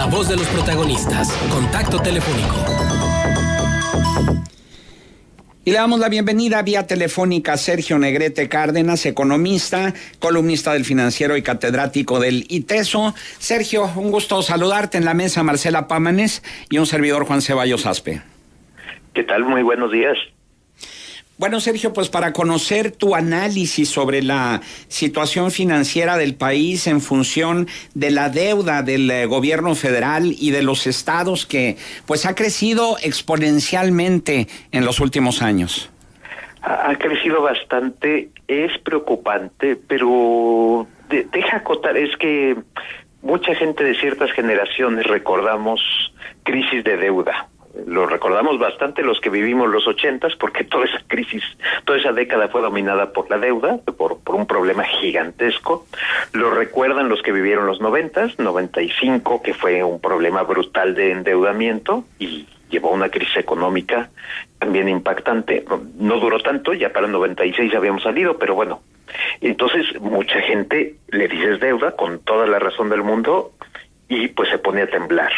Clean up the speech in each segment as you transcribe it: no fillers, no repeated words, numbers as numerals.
La voz de los protagonistas. Contacto telefónico. Y le damos la bienvenida vía telefónica a Sergio Negrete Cárdenas, economista, columnista del Financiero y catedrático del ITESO. Sergio, un gusto saludarte. En la mesa Marcela Pámanes y un servidor Juan Ceballos Aspe. ¿Qué tal? Muy buenos días. Bueno, Sergio, pues para conocer tu análisis sobre la situación financiera del país en función de la deuda del gobierno federal y de los estados que pues ha crecido exponencialmente en los últimos años. Ha crecido bastante, es preocupante, pero deja acotar, es que mucha gente de ciertas generaciones recordamos crisis de deuda. Lo recordamos bastante los que vivimos los 80s, porque toda esa crisis, toda esa década fue dominada por la deuda, por un problema gigantesco. Lo recuerdan los que vivieron los 90s, 95, que fue un problema brutal de endeudamiento y llevó a una crisis económica también impactante. No duró tanto, ya para el 96 habíamos salido, pero bueno. Entonces, mucha gente le dices deuda con toda la razón del mundo y pues se pone a temblar.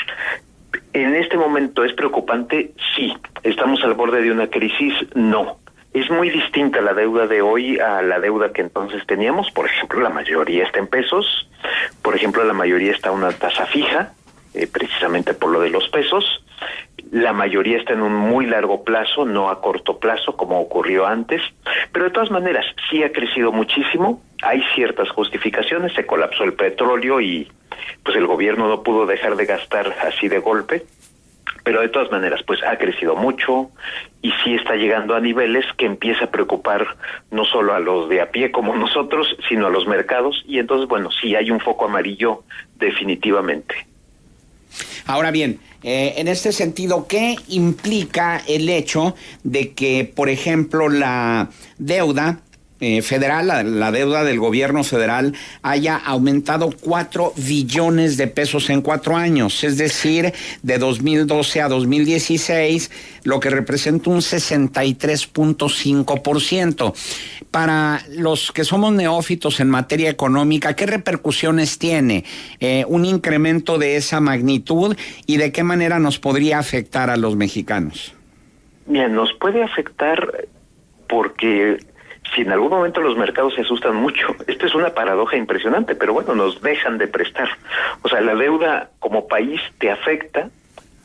¿En este momento es preocupante? Sí. ¿Estamos al borde de una crisis? No. Es muy distinta la deuda de hoy a la deuda que entonces teníamos. Por ejemplo, la mayoría está en pesos. Por ejemplo, la mayoría está a una tasa fija, precisamente por lo de los pesos. La mayoría está en un muy largo plazo, no a corto plazo, como ocurrió antes. Pero de todas maneras, sí ha crecido muchísimo. Hay ciertas justificaciones. Se colapsó el petróleo y pues el gobierno no pudo dejar de gastar así de golpe. Pero de todas maneras, pues ha crecido mucho y sí está llegando a niveles que empieza a preocupar no solo a los de a pie como nosotros, sino a los mercados. Y entonces, bueno, sí hay un foco amarillo definitivamente. Ahora bien, en este sentido, ¿qué implica el hecho de que, por ejemplo, la deuda federal, la deuda del gobierno federal haya aumentado 4 billones de pesos en 4 años? Es decir, de 2012 a 2016, lo que representa un 63.5%. Para los que somos neófitos en materia económica, ¿qué repercusiones tiene un incremento de esa magnitud y de qué manera nos podría afectar a los mexicanos? Bien, nos puede afectar porque si en algún momento los mercados se asustan mucho, esto es una paradoja impresionante, pero bueno, nos dejan de prestar. O sea, la deuda como país te afecta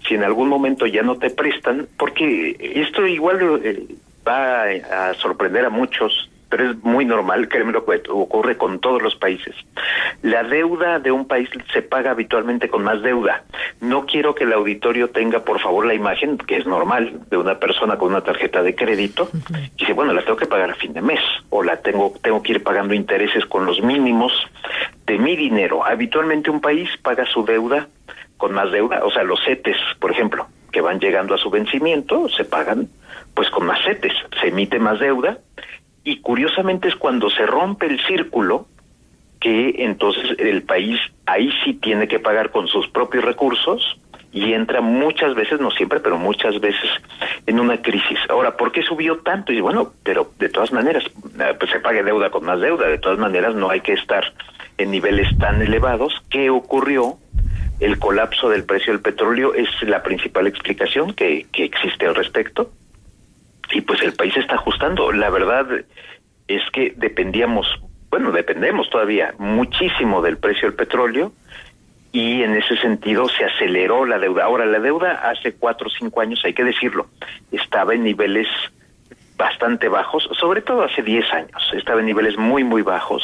si en algún momento ya no te prestan, porque esto igual va a sorprender a muchos, pero es muy normal, créeme lo que ocurre con todos los países. La deuda de un país se paga habitualmente con más deuda. No quiero que el auditorio tenga, por favor, la imagen, que es normal, de una persona con una tarjeta de crédito, y dice, bueno, la tengo que pagar a fin de mes, o la tengo que ir pagando intereses con los mínimos de mi dinero. Habitualmente un país paga su deuda con más deuda, o sea, los CETES, por ejemplo, que van llegando a su vencimiento, se pagan pues con más CETES, se emite más deuda, y curiosamente es cuando se rompe el círculo que entonces el país ahí sí tiene que pagar con sus propios recursos y entra muchas veces, no siempre, pero muchas veces en una crisis. Ahora, ¿por qué subió tanto? Y bueno, pero de todas maneras, pues se pague deuda con más deuda, de todas maneras no hay que estar en niveles tan elevados. ¿Qué ocurrió? El colapso del precio del petróleo es la principal explicación que existe al respecto. Y pues el país se está ajustando. La verdad es que dependemos todavía muchísimo del precio del petróleo y en ese sentido se aceleró la deuda. Ahora, la deuda hace 4 o 5 años, hay que decirlo, estaba en niveles bastante bajos, sobre todo hace 10 años, estaba en niveles muy, muy bajos,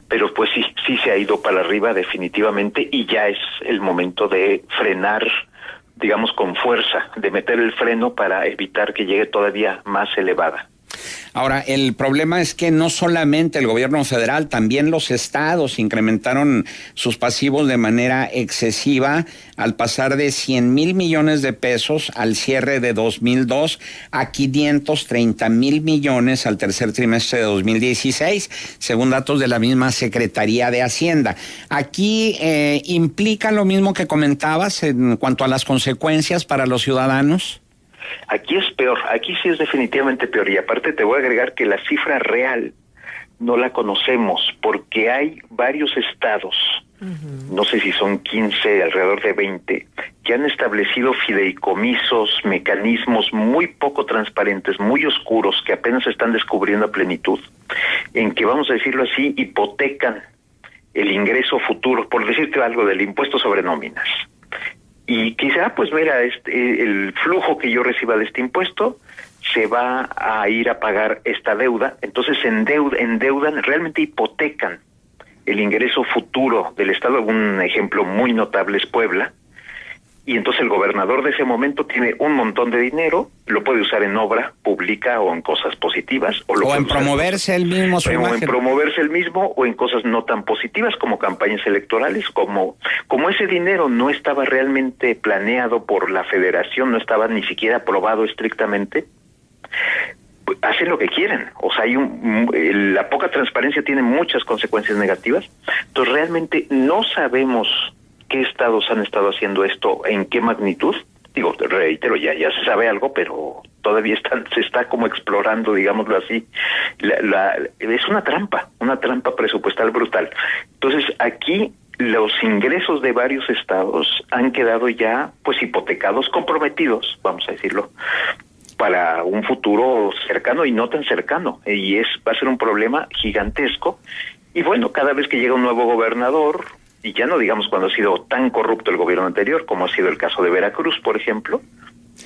pero pues sí se ha ido para arriba definitivamente y ya es el momento de frenar, digamos, con fuerza, de meter el freno para evitar que llegue todavía más elevada. Ahora, el problema es que no solamente el gobierno federal, también los estados incrementaron sus pasivos de manera excesiva al pasar de 100,000 millones de pesos al cierre de 2002 a 530,000 millones al tercer trimestre de 2016, según datos de la misma Secretaría de Hacienda. Aquí implica lo mismo que comentabas en cuanto a las consecuencias para los ciudadanos. Aquí es peor, aquí sí es definitivamente peor, y aparte te voy a agregar que la cifra real no la conocemos porque hay varios estados no sé si son 15, alrededor de 20, que han establecido fideicomisos, mecanismos muy poco transparentes, muy oscuros, que apenas se están descubriendo a plenitud, en que, vamos a decirlo así, hipotecan el ingreso futuro, por decirte algo, del impuesto sobre nóminas. Y quizá, pues mira, el flujo que yo reciba de este impuesto se va a ir a pagar esta deuda, entonces endeudan, realmente hipotecan el ingreso futuro del Estado. Un ejemplo muy notable es Puebla, y entonces el gobernador de ese momento tiene un montón de dinero, lo puede usar en obra pública o en cosas positivas. O en promoverse él mismo su imagen. O en promoverse él mismo, o en cosas no tan positivas como campañas electorales. Como ese dinero no estaba realmente planeado por la federación, no estaba ni siquiera aprobado estrictamente, hacen lo que quieren. O sea, la poca transparencia tiene muchas consecuencias negativas. Entonces realmente no sabemos qué estados han estado haciendo esto, en qué magnitud. Digo, reitero, ya se sabe algo, pero todavía se está como explorando, digámoslo así. Es una trampa presupuestal brutal. Entonces aquí los ingresos de varios estados han quedado ya pues hipotecados, comprometidos, vamos a decirlo, para un futuro cercano y no tan cercano, y va a ser un problema gigantesco. Y bueno, cada vez que llega un nuevo gobernador, y ya no digamos cuando ha sido tan corrupto el gobierno anterior, como ha sido el caso de Veracruz, por ejemplo,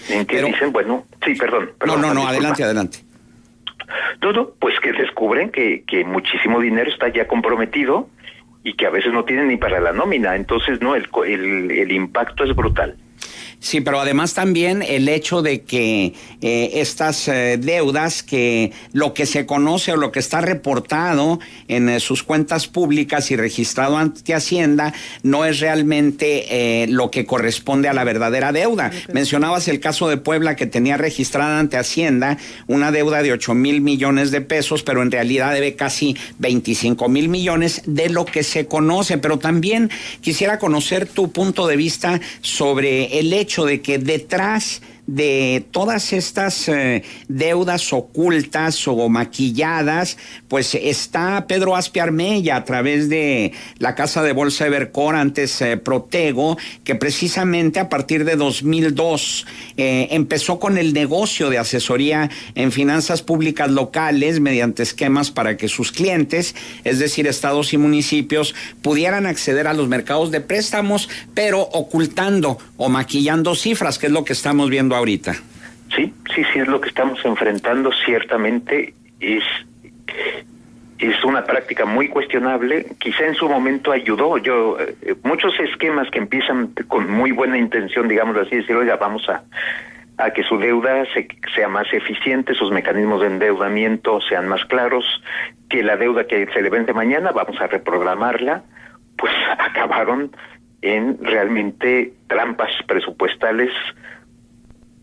en que dicen, bueno, sí, perdón. No, adelante. No, pues que descubren que muchísimo dinero está ya comprometido y que a veces no tienen ni para la nómina. Entonces, no, el impacto es brutal. Sí, pero además también el hecho de que estas deudas, que lo que se conoce o lo que está reportado en sus cuentas públicas y registrado ante Hacienda, no es realmente lo que corresponde a la verdadera deuda. Mencionabas el caso de Puebla, que tenía registrada ante Hacienda una deuda de 8,000 millones de pesos, pero en realidad debe casi 25,000 millones de lo que se conoce. Pero también quisiera conocer tu punto de vista sobre el hecho de que detrás de todas estas deudas ocultas o maquilladas, pues está Pedro Aspe Armella a través de la casa de bolsa Evercore, antes Protego, que precisamente a partir de 2002 empezó con el negocio de asesoría en finanzas públicas locales mediante esquemas para que sus clientes, es decir, estados y municipios, pudieran acceder a los mercados de préstamos, pero ocultando o maquillando cifras, que es lo que estamos viendo ahorita. Sí, es lo que estamos enfrentando. Ciertamente es una práctica muy cuestionable. Quizá en su momento ayudó. Muchos esquemas que empiezan con muy buena intención, digámoslo así, decir, oiga, vamos a que su deuda sea más eficiente, sus mecanismos de endeudamiento sean más claros, que la deuda que se le vende mañana vamos a reprogramarla, pues acabaron en realmente trampas presupuestales,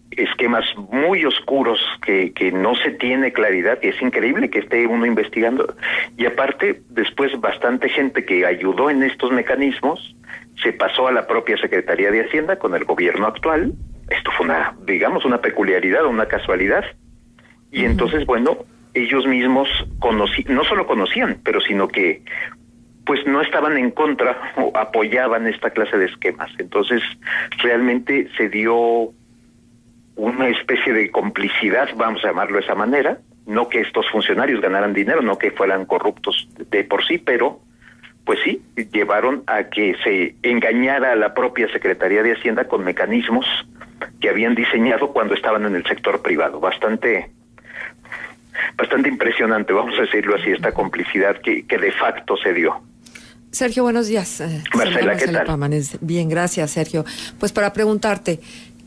esquemas muy oscuros que no se tiene claridad, y es increíble que esté uno investigando. Y aparte, después bastante gente que ayudó en estos mecanismos se pasó a la propia Secretaría de Hacienda con el gobierno actual. Esto fue una peculiaridad, una casualidad. Y entonces, bueno, ellos mismos no solo conocían, pero sino que pues no estaban en contra o apoyaban esta clase de esquemas. Entonces, realmente se dio una especie de complicidad, vamos a llamarlo de esa manera, no que estos funcionarios ganaran dinero, no que fueran corruptos de por sí, pero pues sí, llevaron a que se engañara a la propia Secretaría de Hacienda con mecanismos que habían diseñado cuando estaban en el sector privado. Bastante impresionante, vamos a decirlo así, esta complicidad que de facto se dio. Sergio, buenos días. Marcela, ¿qué tal? Pámanes. Bien, gracias, Sergio. Pues para preguntarte,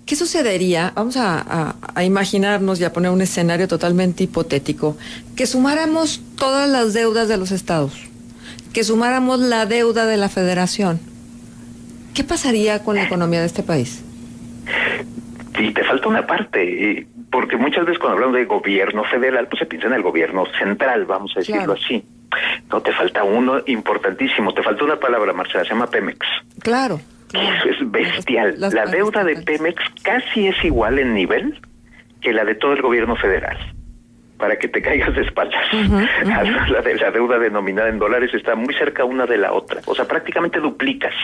¿qué sucedería? Vamos a imaginarnos y a poner un escenario totalmente hipotético, que sumáramos todas las deudas de los estados, que sumáramos la deuda de la federación. ¿Qué pasaría con la economía de este país? Sí, te falta una parte, porque muchas veces cuando hablamos de gobierno federal, pues se piensa en el gobierno central, vamos a decirlo así. No, te falta uno importantísimo, te falta una palabra, Marcela, se llama Pemex. Claro. Eso es bestial. La deuda de Pemex casi es igual en nivel que la de todo el gobierno federal. para que te caigas de espaldas. Uh-huh. La deuda denominada en dólares está muy cerca una de la otra, o sea, prácticamente duplicas.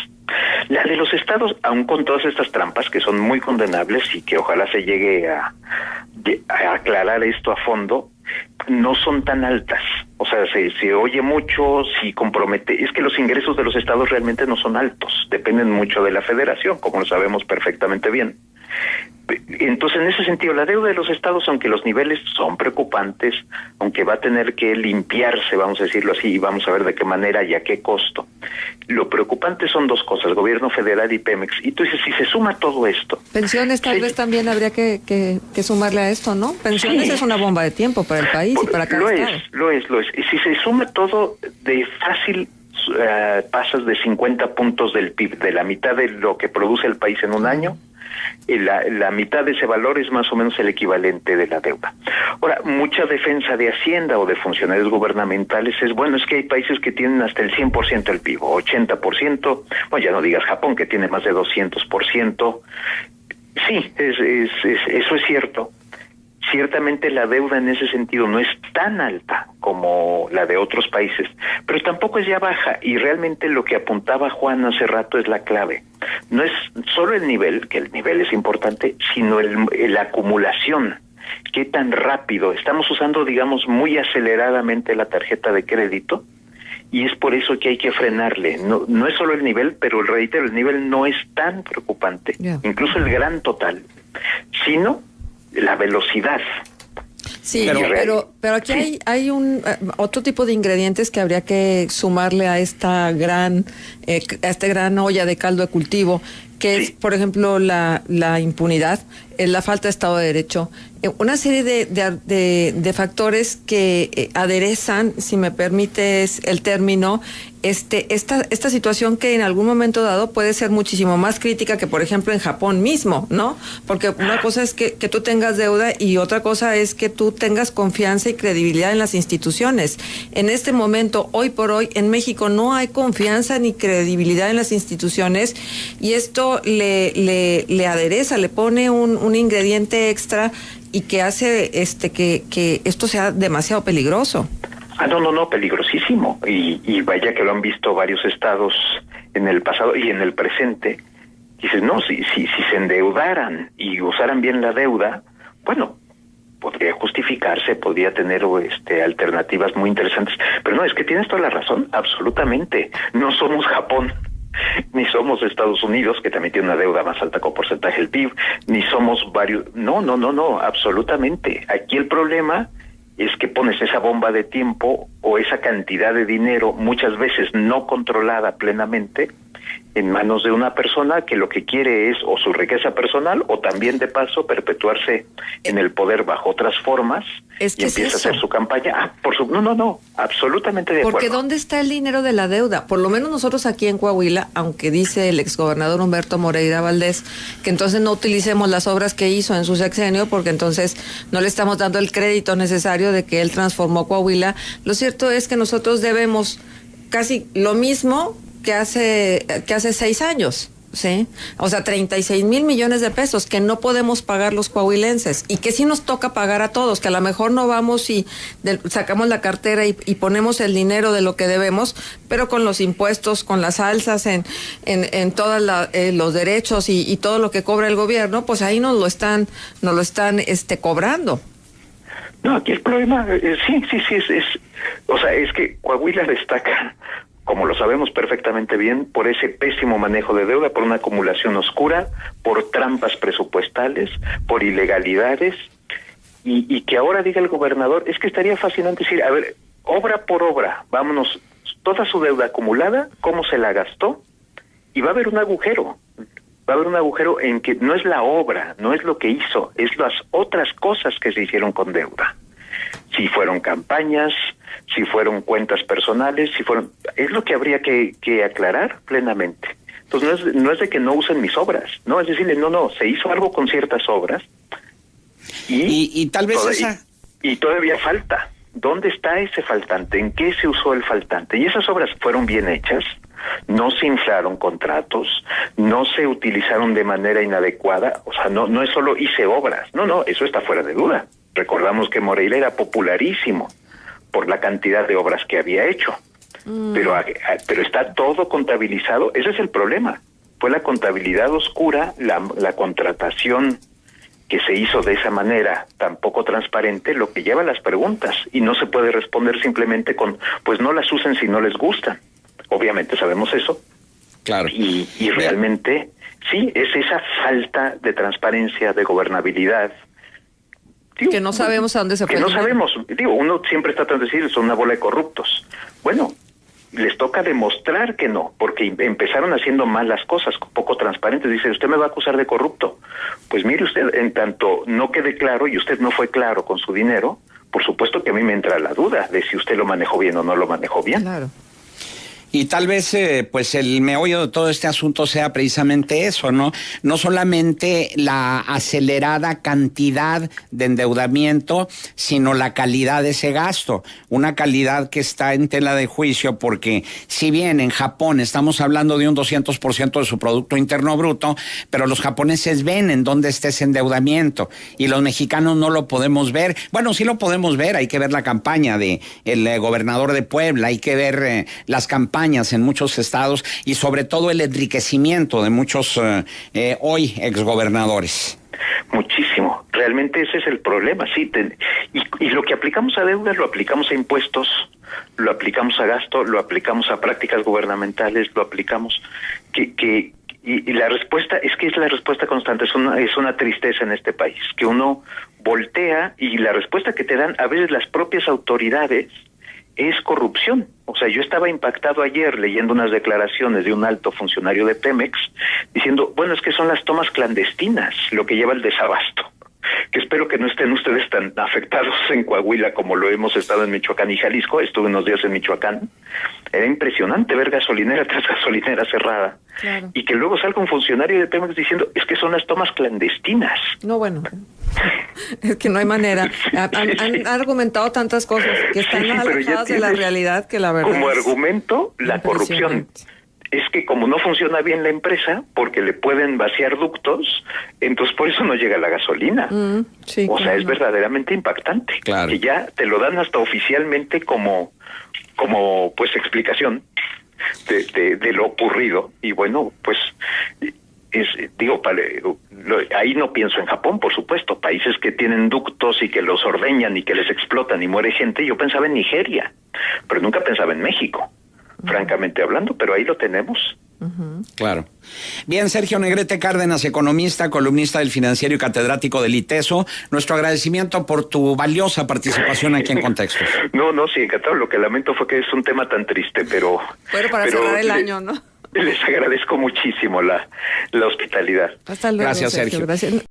La de los estados, aun con todas estas trampas que son muy condenables y que ojalá se llegue a aclarar esto a fondo, no son tan altas. O sea, se oye mucho, si compromete. Es que los ingresos de los estados realmente no son altos, dependen mucho de la federación, como lo sabemos perfectamente bien. Entonces, en ese sentido, la deuda de los estados, aunque los niveles son preocupantes, aunque va a tener que limpiarse, vamos a decirlo así, y vamos a ver de qué manera y a qué costo. Lo preocupante son dos cosas, gobierno federal y Pemex. Y tú dices, si se suma todo esto... Pensiones tal vez también habría que sumarle a esto, ¿no? Pensiones es una bomba de tiempo para el país y para cada estado. Lo es. Y si se suma todo, de fácil pasas de 50 puntos del PIB, de la mitad de lo que produce el país en un año. La mitad de ese valor es más o menos el equivalente de la deuda. Ahora, mucha defensa de Hacienda o de funcionarios gubernamentales es, bueno, es que hay países que tienen hasta el 100% del PIB, 80%, bueno, ya no digas Japón, que tiene más de 200%. Sí, eso es cierto. Ciertamente la deuda en ese sentido no es tan alta como la de otros países, pero tampoco es ya baja, y realmente lo que apuntaba Juan hace rato es la clave. No es solo el nivel, que el nivel es importante, sino la acumulación. ¿Qué tan rápido? Estamos usando, digamos, muy aceleradamente la tarjeta de crédito, y es por eso que hay que frenarle. No es solo el nivel, pero reitero, el nivel no es tan preocupante, incluso el gran total, sino la velocidad. Sí, pero aquí hay un otro tipo de ingredientes que habría que sumarle a esta gran olla de caldo de cultivo, que es, por ejemplo, la impunidad, la falta de Estado de Derecho, una serie de factores que aderezan, si me permites el término, esta situación que en algún momento dado puede ser muchísimo más crítica que, por ejemplo, en Japón mismo, ¿no? Porque una cosa es que tú tengas deuda y otra cosa es que tú tengas confianza y credibilidad en las instituciones. En este momento, hoy por hoy, en México no hay confianza ni credibilidad en las instituciones, y esto le adereza, le pone un ingrediente extra y que hace que esto sea demasiado peligroso. No, peligrosísimo. Y vaya que lo han visto varios estados en el pasado y en el presente. Dices, no, si se endeudaran y usaran bien la deuda, bueno, podría justificarse, podría tener alternativas muy interesantes. Pero no, es que tienes toda la razón, absolutamente. No somos Japón, ni somos Estados Unidos, que también tiene una deuda más alta como porcentaje del PIB, ni somos varios... No, absolutamente. Aquí el problema es que pones esa bomba de tiempo o esa cantidad de dinero, muchas veces no controlada plenamente, en manos de una persona que lo que quiere es o su riqueza personal o también de paso perpetuarse en el poder bajo otras formas, y empieza a hacer su campaña. No, absolutamente de acuerdo. Porque ¿dónde está el dinero de la deuda? Por lo menos nosotros aquí en Coahuila, aunque dice el exgobernador Humberto Moreira Valdés que entonces no utilicemos las obras que hizo en su sexenio, porque entonces no le estamos dando el crédito necesario de que él transformó Coahuila. Lo cierto es que nosotros debemos casi lo mismo que hace 6 años, ¿sí? O sea, 36,000 millones de pesos que no podemos pagar los coahuilenses, y que sí nos toca pagar a todos, que a lo mejor no vamos y sacamos la cartera y ponemos el dinero de lo que debemos, pero con los impuestos, con las alzas en todos los derechos y todo lo que cobra el gobierno, pues ahí nos lo están cobrando. No, aquí el problema, sí, es que Coahuila destaca, como lo sabemos perfectamente bien, por ese pésimo manejo de deuda, por una acumulación oscura, por trampas presupuestales, por ilegalidades, y que ahora diga el gobernador, es que estaría fascinante decir, a ver, obra por obra, vámonos, toda su deuda acumulada, cómo se la gastó, y va a haber un agujero en que no es la obra, no es lo que hizo, es las otras cosas que se hicieron con deuda. Si fueron campañas, si fueron cuentas personales, es lo que habría que aclarar plenamente. Entonces no es de que no usen mis obras, no, es decirle, no, se hizo algo con ciertas obras y tal vez y todavía falta. ¿Dónde está ese faltante? ¿En qué se usó el faltante? Y esas obras fueron bien hechas, no se inflaron contratos, no se utilizaron de manera inadecuada, o sea, no es solo hice obras, no, eso está fuera de duda. Recordamos que Moreira era popularísimo por la cantidad de obras que había hecho. Pero está todo contabilizado. Ese es el problema. Fue la contabilidad oscura, la contratación que se hizo de esa manera tan poco transparente, lo que lleva a las preguntas, y no se puede responder simplemente con, pues no las usen si no les gustan. Obviamente sabemos eso. Claro. Y realmente, sí, es esa falta de transparencia, de gobernabilidad. Digo, que no sabemos a dónde se fue. Que no sabemos. Digo, uno siempre está tratando de decir, son una bola de corruptos. Bueno, les toca demostrar que no, porque empezaron haciendo mal las cosas, poco transparentes. Dice, usted me va a acusar de corrupto. Pues mire usted, en tanto no quede claro y usted no fue claro con su dinero, por supuesto que a mí me entra la duda de si usted lo manejó bien o no lo manejó bien. Claro. Y tal vez, pues el meollo de todo este asunto sea precisamente eso, ¿no? No solamente la acelerada cantidad de endeudamiento, sino la calidad de ese gasto. Una calidad que está en tela de juicio porque si bien en Japón estamos hablando de un 200% de su Producto Interno Bruto, pero los japoneses ven en dónde está ese endeudamiento y los mexicanos no lo podemos ver. Bueno, sí lo podemos ver, hay que ver la campaña de el gobernador de Puebla, hay que ver las campañas en muchos estados y sobre todo el enriquecimiento de muchos hoy exgobernadores. Muchísimo. Realmente ese es el problema, sí. Y lo que aplicamos a deudas lo aplicamos a impuestos, lo aplicamos a gasto, lo aplicamos a prácticas gubernamentales, lo aplicamos y la respuesta es que es la respuesta constante, es una tristeza en este país, que uno voltea y la respuesta que te dan a veces las propias autoridades es corrupción. O sea, yo estaba impactado ayer leyendo unas declaraciones de un alto funcionario de Pemex diciendo, bueno, es que son las tomas clandestinas lo que lleva el desabasto. Que espero que no estén ustedes tan afectados en Coahuila como lo hemos estado en Michoacán y Jalisco. Estuve unos días en Michoacán. Era impresionante ver gasolinera tras gasolinera cerrada. Claro. Y que luego salga un funcionario de Pemex diciendo, es que son las tomas clandestinas. No, bueno, es que no hay manera. Han argumentado tantas cosas que están alejadas de la realidad que la verdad como argumento, la corrupción. Es que como no funciona bien la empresa, porque le pueden vaciar ductos, entonces por eso no llega la gasolina. Sí, o sea, es verdaderamente impactante. Claro. Que ya te lo dan hasta oficialmente como pues explicación de lo ocurrido. Y bueno, pues ahí no pienso en Japón, por supuesto, países que tienen ductos y que los ordeñan y que les explotan y muere gente. Yo pensaba en Nigeria, pero nunca pensaba en México, francamente hablando, pero ahí lo tenemos. Claro. Bien, Sergio Negrete Cárdenas, economista, columnista del Financiero y catedrático del ITESO, nuestro agradecimiento por tu valiosa participación aquí en Contextos. No, sí, encantado. Lo que lamento fue que es un tema tan triste, pero para cerrar el año, ¿no? Les agradezco muchísimo la hospitalidad. Hasta luego, Gracias, Sergio. Gracias.